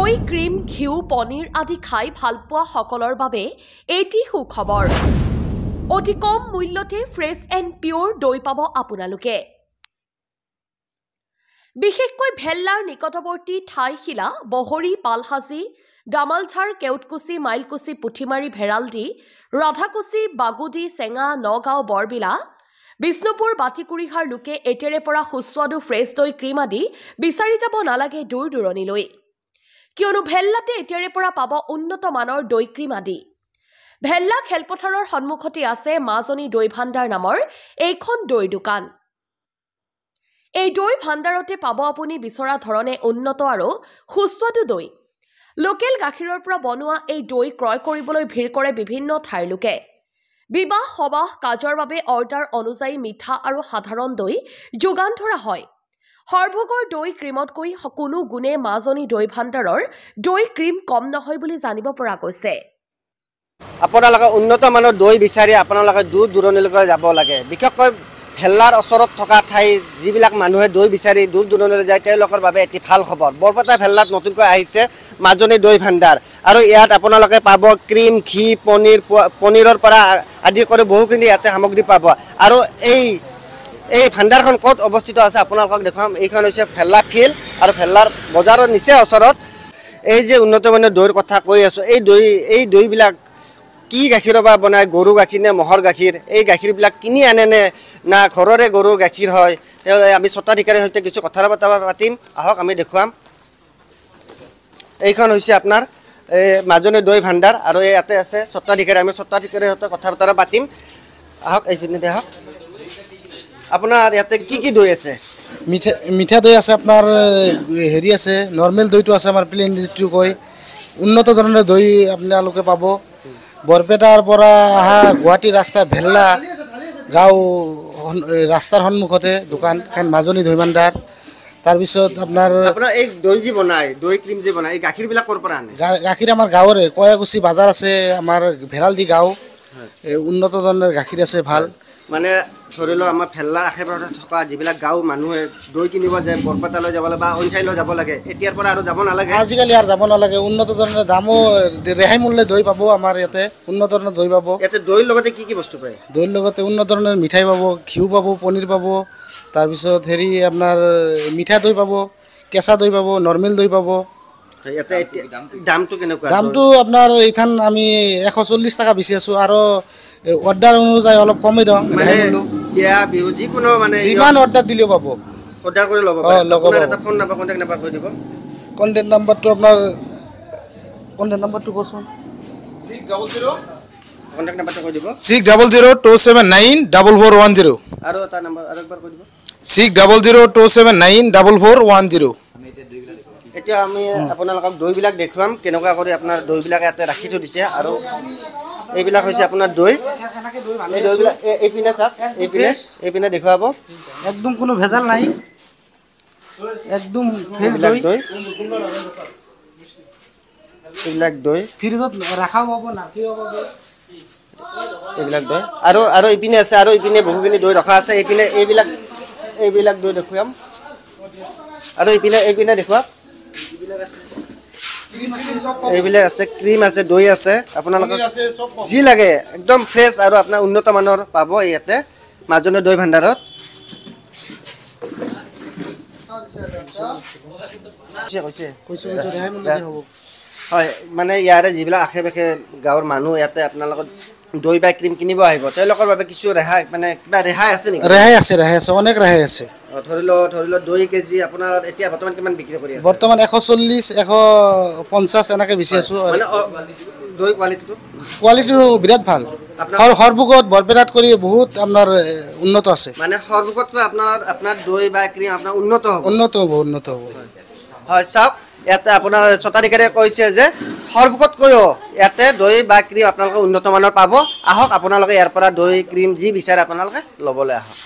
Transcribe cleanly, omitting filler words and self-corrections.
দৈ ক্ৰীম ঘিউ পনীৰ আদি খাই ভাল পোৱা সকলৰ বাবে এটি সুখবৰ অতি কম মূল্যতে ফ্ৰেছ এণ্ড পিয়ৰ দৈ পাব আপোনালোকে বিশেষকৈ ভেল্লাৰ নিকটৱৰ্তী ঠাইখিলা বহৰি পালহাজি ডামালঝাৰ কেউটকুচি মাইলকুচি পুঠিমাৰী ভেৰালডি ৰাধাকুচি বাগুডি চেঙা নগাঁও বৰবিলা বিষ্ণুপুৰ বাটিকুৰিহাৰ লোকে এটেৰে পৰা সুস্বাদু ফ্ৰেছ দৈ ক্ৰীম আদি বিচাৰি যাব নালাগে দূৰ দূৰণিলৈ কিয়নো ভেল্লাতে এটেৰে পৰা পাব উন্নত মানৰ দৈ ক্ৰীম আদি ভেল্লা খেলপথাৰৰ সন্মুখতে আছে মাজনী দৈ ভাণ্ডাৰ নামৰ এইখন দৈ দোকান এই দৈ ভাণ্ডাৰতে পাব আপুনি বিচৰা ধৰণে উন্নত আৰু সুস্বাদু দৈ লোকেল গাখীৰৰ পৰা বনোৱা এই দৈ ক্ৰয় কৰিবলৈ ভিৰ কৰে বিভিন্ন ঠাইৰ লোকে বিবাহ সবাহ কাজৰ বাবে অৰ্ডাৰ অনুযায়ী মিঠা আৰু সাধাৰণ দৈ যোগান ধৰা হয় হৰভোগৰ দৈ ক্ৰীমতকৈ কোনো গুণে মাজনী দৈ ভাণ্ডাৰৰ দৈ ক্ৰীম কম নহয় বুলি জানিব পৰা গৈছে আপোনালোকে উন্নত মানৰ দৈ বিচাৰি আপোনালোকে দূৰ দূৰণিলৈকে যাব লাগে বিশেষকৈ ভেল্লাৰ ওচৰত থকা ঠাই যিবিলাক মানুহে দৈ বিচাৰি দূৰ দূৰণিলৈ যায় তেওঁলোকৰ বাবে এটি ভাল খবৰ বৰপেটা ভেল্লাত নতুনকৈ আহিছে মাজনী দৈ ভাণ্ডাৰ আৰু ইয়াত আপোনালোকে পাব ক্ৰীম ঘি পনীৰৰ পৰা আদি কৰি বহুখিনি ইয়াতে সামগ্ৰী পাব আৰু এই ভাণ্ডাৰখন ক'ত অৱস্থিত আছে আপোনালোকক দেখুৱাম এইখন হৈছে ভেল্লা ফিল্ড আৰু ভেল্লাৰ বজাৰৰ নিচেই ওচৰত এই যে উন্নত মানৰ দৈৰ কথা কৈ আছোঁ এই দৈবিলাক কি গাখীৰৰ পৰা বনায় গৰু গাখীৰ নে মহৰ গাখীৰ এই গাখীৰবিলাক কিনি আনে না ঘৰৰে গৰুৰ গাখীৰ হয় আমি স্বত্বাধিকাৰীৰ সৈতে কিছু কথা পাতিম আহক আমি দেখুৱাম এইখন হৈছে আপোনাৰ মাজনী দৈ ভাণ্ডাৰ আৰু ইয়াতে আছে স্বত্বাধিকাৰী আমি স্বত্বাধিকাৰীৰ সৈতে কথা বতৰা পাতিম আহক এইপিনে আহক আপোনাৰ ইয়াতে কি দৈ আছে মিঠা দৈ আছে আপোনাৰ হেৰি আছে নৰ্মেল দৈটো আছে আমাৰ প্লেইন যিটো কয় উন্নত ধৰণৰ দৈ আপোনালোকে পাব বৰপেটাৰ পৰা অহা গুৱাহাটী ৰাস্তা ভেল্লা গাঁও ৰাস্তাৰ সন্মুখতে দোকানখন মাজনী দৈ ভাণ্ডাৰ তাৰপিছত আপোনাৰ এই দৈ যি বনায় দৈ ক্ৰীম যি বনায় এই গাখীৰবিলাক ক'ৰ পৰা আনে গাখীৰ আমাৰ গাঁৱৰে কয়াকুচি বাজাৰ আছে আমাৰ ভেৰালডি গাঁও উন্নত ধৰণৰ গাখীৰ আছে ভাল মানে ধৰি লওক আমাৰ ভেল্লাৰ আশে পাশে থকা যিবিলাক গাঁও মানুহে দৈ কিনিব যায় বৰপেটালৈ যাব লাগে বা অইন ঠাইলৈ যাব লাগে এতিয়াৰ পৰা আৰু যাব নালাগে আজিকালি আৰু যাব নালাগে উন্নত ধৰণৰ দামো ৰেহাই মূল্যে দৈ পাব আমাৰ ইয়াতে উন্নত ধৰণৰ দৈ পাব ইয়াতে দৈৰ লগতে কি বস্তু পায় দৈৰ লগতে উন্নত ধৰণৰ মিঠাই পাব ঘিউ পাব পনীৰ পাব তাৰপিছত হেৰি আপোনাৰ মিঠা দৈ পাব কেঁচা দৈ পাব নৰ্মেল দৈ পাব ইয়াতে দামটো কেনেকুৱা দামটো আপোনাৰ এইখন আমি 140 টকা বেচি আছোঁ আৰু অৰ্ডাৰ অনুযায়ী অলপ কমেই দিওঁ মানে বিয়া বিহু যিকোনো মানে যিমান অৰ্ডাৰ দিলেও পাব অৰ্ডাৰ কৰি ল'ব পাৰে আপোনাৰ এটা ফোন নাম্বাৰ কণ্টেক্ট নাম্বাৰ কৈ দিব কণ্টেক্ট নাম্বাৰটো আপোনাৰ কণ্টেক্ট নাম্বাৰটো কচোন 600 কণ্টেক্ট নাম্বাৰটো কৈ দিব 6002794410 আৰু এটা নাম্বাৰ আৰেকবাৰ কৈ দিব 6002794410 এতিয়া আমি আপোনালোকক দৈবিলাক দেখুৱাম কেনেকুৱা কৰি আপোনাৰ দৈবিলাক ইয়াতে ৰাখি থৈ দিছে আৰু এইবিলাক হৈছে আপোনাৰ দৈ এই দৈবিলাক এইপিনে চাওক এইপিনে দেখুৱাব একদম কোনো ভেজাল নাই একদম ফ্ৰেছ দৈ এইবিলাক দৈ ফ্ৰিজত ৰাখাও পাব নাখিও পাব এইবিলাক দৈ আৰু এইপিনে আছে আৰু এইপিনে বহুখিনি দৈ ৰখা আছে এইপিনে এইবিলাক দৈ দেখুৱাম আৰু এইপিনে দেখুৱাওক এইবিলাক আছে ক্ৰীম আছে দৈ আছে আপোনালোকক যি লাগে একদম ফ্ৰেছ আৰু আপোনাৰ উন্নত মানৰ পাব ইয়াতে মাজনী দৈ ভাণ্ডাৰত হয় মানে ইয়াৰে যিবিলাক আশে পাশে গাঁৱৰ মানুহ ইয়াতে আপোনালোকৰ দৈ বা ক্ৰীম কিনিব আহিব তেওঁলোকৰ বাবে কিছু ৰেহাই মানে কিবা ৰেহাই আছে নেকি ৰেহাই আছে অনেক ৰেহাই আছে ধৰি লওক দৈ কেজি আপোনাৰ এতিয়া বৰ্তমান কিমান বিক্ৰী কৰি আছে বৰ্তমান 140 150 এনেকৈ বেচি আছোঁ মানে দৈ কোৱালিটিটো বিৰাট ভাল হৰভোগত বৰপেটাত কৰি বহুত আপোনাৰ উন্নত আছে মানে হৰভোগতকৈ আপোনাৰ দৈ বা ক্ৰীম আপোনাৰ উন্নত হ'ব হয় চাওক ইয়াতে আপোনাৰ স্বত্বাধিকাৰীয়ে কৈছে যে হৰভোগতকৈও ইয়াতে দৈ বা ক্ৰীম আপোনালোকে উন্নত মানৰ পাব আহক আপোনালোকে ইয়াৰ পৰা দৈ ক্ৰীম যি বিচাৰে আপোনালোকে ল'বলৈ আহক